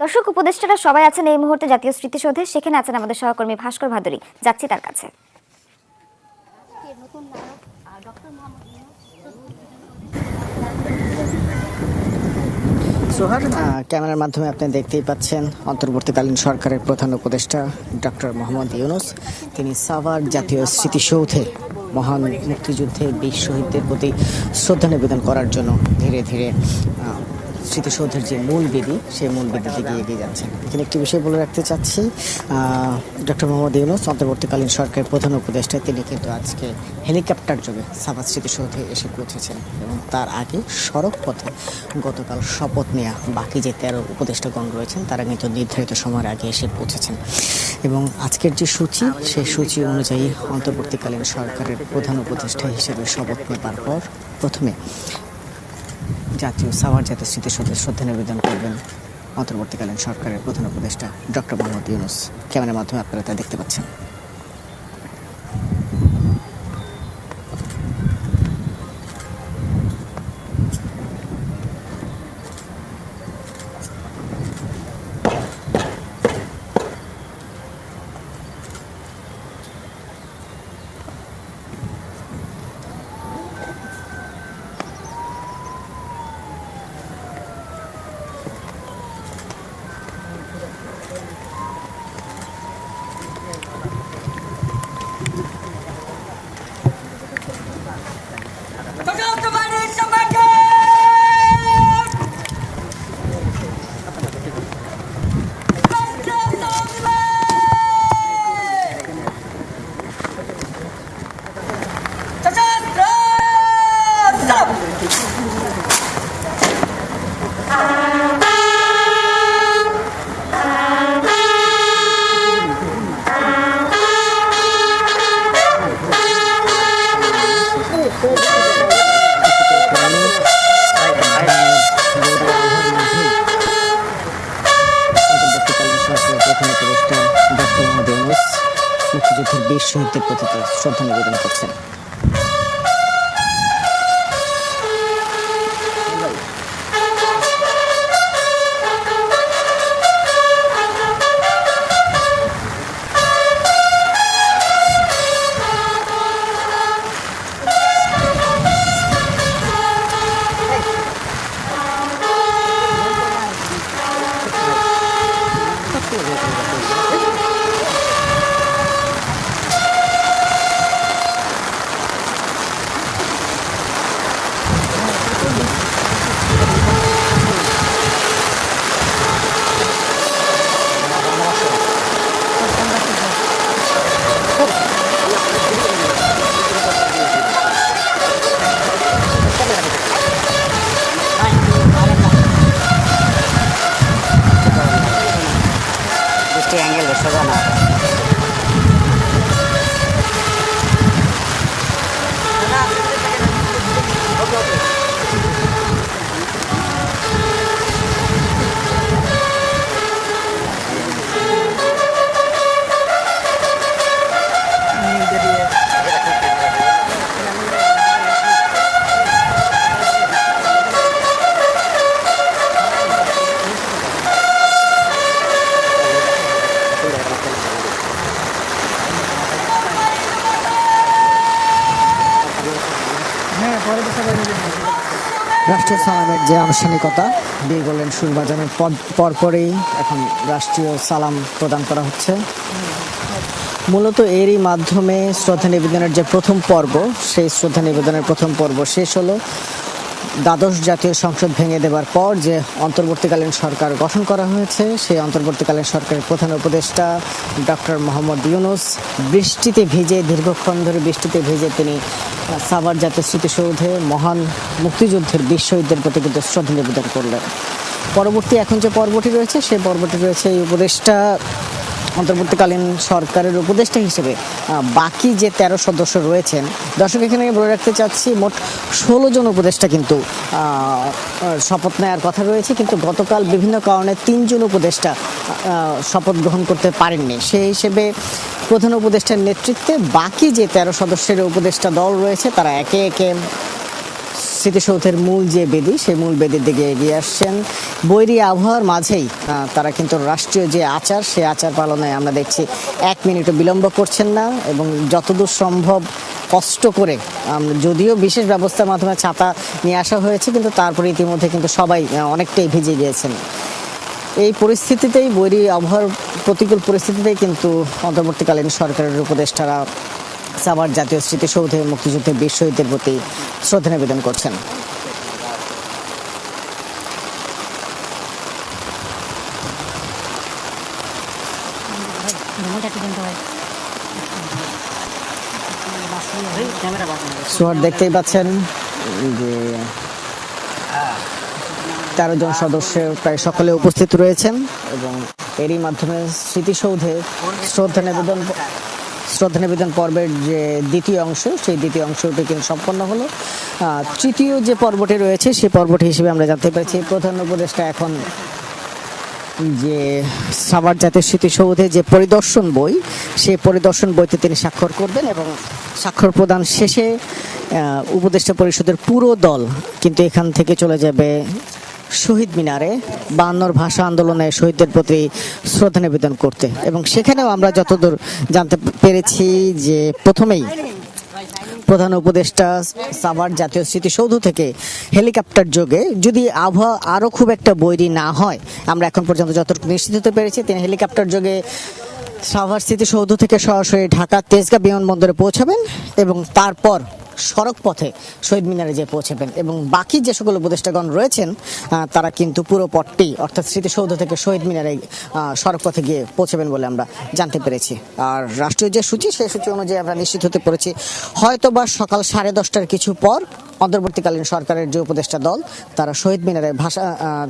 দর্শক উপদেষ্টারা সবাই আছেন এই মুহূর্তে জাতীয় স্মৃতিসৌধে, সেখানে আছেন আমাদের সহকর্মী ভাস্কর ভাদুরী। যাচ্ছি তার কাছে। সোহার, ক্যামেরার মাধ্যমে আপনি দেখতেই পাচ্ছেন অন্তর্বর্তীকালীন সরকারের প্রধান উপদেষ্টা ডক্টর মোহাম্মদ ইউনূস। তিনি সাভার জাতীয় স্মৃতিসৌধে মহান মুক্তিযুদ্ধের বীর শহীদদের প্রতি শ্রদ্ধা নিবেদন করার জন্য ধীরে ধীরে স্মৃতিসৌধের যে মূল বেদি, সেই মূল বেদি থেকে এগিয়ে যাচ্ছেন। এখানে একটি বিষয় বলে রাখতে চাচ্ছি, ডক্টর মোহাম্মদ ইউনূস অন্তর্বর্তীকালীন সরকারের প্রধান উপদেষ্টা, তিনি কিন্তু আজকে হেলিকপ্টার যোগে সাভার স্মৃতিসৌধে এসে পৌঁছেছেন এবং তার আগে সড়ক পথে গতকাল শপথ নেওয়া বাকি যে 13 উপদেষ্টাগণ রয়েছেন তারা কিন্তু নির্ধারিত সময়ের আগে এসে পৌঁছেছেন। এবং আজকের যে সূচি, সেই সূচি অনুযায়ী অন্তর্বর্তীকালীন সরকারের প্রধান উপদেষ্টা হিসেবে শপথ নেবার পর প্রথমে সাভার জাতীয় স্মৃতিসৌধে শ্রদ্ধা নিবেদন করবেন অন্তর্বর্তীকালীন সরকারের প্রধান উপদেষ্টা ডক্টর মোহাম্মদ ইউনূস। ক্যামেরার মাধ্যমে আপনারা তা দেখতে পাচ্ছেন। মুক্তিযুদ্ধের বীর শহীদদের প্রতি শ্রদ্ধা নিবেদন করছেন। অ্যাঙ্গেল সোজা না। রাষ্ট্রীয় সালামের যে আনুষ্ঠানিকতা, বীর গোল্ডেন সুর বাজানোর পরপরেই এখন রাষ্ট্রীয় সালাম প্রদান করা হচ্ছে। মূলত এরই মাধ্যমে শ্রদ্ধা নিবেদনের যে প্রথম পর্ব, সেই শ্রদ্ধা নিবেদনের প্রথম পর্ব শেষ হলো। দ্বাদশ জাতীয় সংসদ ভেঙে দেবার পর যে অন্তর্বর্তীকালীন সরকার গঠন করা হয়েছে, সেই অন্তর্বর্তীকালীন সরকারের প্রধান উপদেষ্টা ডক্টর মোহাম্মদ ইউনূস বৃষ্টিতে ভিজে, দীর্ঘক্ষণ ধরে বৃষ্টিতে ভিজে তিনি সাভার জাতীয় স্মৃতিসৌধে মহান মুক্তিযুদ্ধের বীর শহীদদের প্রতি কিন্তু শ্রদ্ধা নিবেদন করলেন। পরবর্তী এখন যে পর্বটি রয়েছে, সেই পর্বটি রয়েছে এই উপদেষ্টা অন্তর্বর্তীকালীন সরকারের উপদেষ্টা হিসেবে বাকি যে 13 সদস্য রয়েছেন। দর্শক, এখানে বলে রাখতে চাচ্ছি মোট 16 জন উপদেষ্টা কিন্তু শপথ নেওয়ার কথা রয়েছে, কিন্তু গতকাল বিভিন্ন কারণে 3 জন উপদেষ্টা শপথ গ্রহণ করতে পারেননি। সেই হিসেবে প্রধান উপদেষ্টার নেতৃত্বে বাকি যে 13 সদস্যের উপদেষ্টা দল রয়েছে তারা একে একে স্মৃতিসৌধের মূল যে বেদি, সেই মূল বেদির দিকে এগিয়ে আসছেন। বৈরী আবহাওয়ার মাঝেই তারা কিন্তু রাষ্ট্রীয় যে আচার, সেই আচার পালনে আমরা দেখছি 1 মিনিটও বিলম্ব করছেন না এবং যতদূর সম্ভব কষ্ট করে, যদিও বিশেষ ব্যবস্থার মাধ্যমে ছাতা নিয়ে আসা হয়েছে, কিন্তু তারপরে ইতিমধ্যে কিন্তু সবাই অনেকটাই ভিজে গিয়েছেন। এই পরিস্থিতিতেই, বৈরী আবহাওয়ার প্রতিকূল পরিস্থিতিতেই কিন্তু অন্তর্বর্তীকালীন সরকারের উপদেষ্টারা সাভার জাতীয় স্মৃতিসৌধে মুক্তিযুদ্ধের বীর শহীদদের প্রতি শ্রদ্ধা নিবেদন করছেন। সোহার দেখতেই পাচ্ছেন যে 13 জন সদস্য প্রায় সকলে উপস্থিত রয়েছেন এবং এরই মাধ্যমে স্মৃতিসৌধে শ্রদ্ধা নিবেদন পর্বের যে দ্বিতীয় অংশ, সেই দ্বিতীয় অংশটি কিন্তু সম্পন্ন হলো। তৃতীয় যে পর্বটি রয়েছে, সেই পর্বটি হিসেবে আমরা জানতে পেরেছি প্রধান উপদেষ্টা এখন যে সাভার জাতীয় স্মৃতিসৌধে যে পরিদর্শন বই, সেই পরিদর্শন বইতে তিনি স্বাক্ষর করবেন এবং স্বাক্ষর প্রদান শেষে উপদেষ্টা পরিষদের পুরো দল কিন্তু এখান থেকে চলে যাবে শহীদ মিনারে 52 ভাষা আন্দোলনে শহীদদের প্রতি শ্রদ্ধা নিবেদন করতে। এবং সেখানেও আমরা যতদূর জানতে পেরেছি যে প্রথমেই প্রধান উপদেষ্টা সাভার জাতীয় স্মৃতিসৌধ থেকে হেলিকপ্টার যোগে, যদি আবহাওয়া আরও খুব একটা বৈরী না হয়, আমরা এখন পর্যন্ত যতটুকু নিশ্চিত হতে পেরেছি, তিনি হেলিকপ্টার যোগে সাভার স্মৃতিসৌধ থেকে সরাসরি ঢাকা তেজগাঁ বিমানবন্দরে পৌঁছাবেন এবং তারপর সড়ক পথে শহীদ মিনারে যেয়ে পৌঁছাবেন। এবং বাকি যে সকল উপদেষ্টাগণ রয়েছেন তারা কিন্তু পুরো পথটি, অর্থাৎ স্মৃতিসৌধ থেকে শহীদ মিনারে সড়ক পথে গিয়ে পৌঁছাবেন বলে আমরা জানতে পেরেছি। আর রাষ্ট্রীয় যে সূচি, সেই সূচি অনুযায়ী আমরা নিশ্চিত হতে পেরেছি হয়তোবা সকাল 10:30টার কিছু পর অন্তর্বর্তীকালীন সরকারের যে উপদেষ্টা দল, তারা শহীদ মিনারে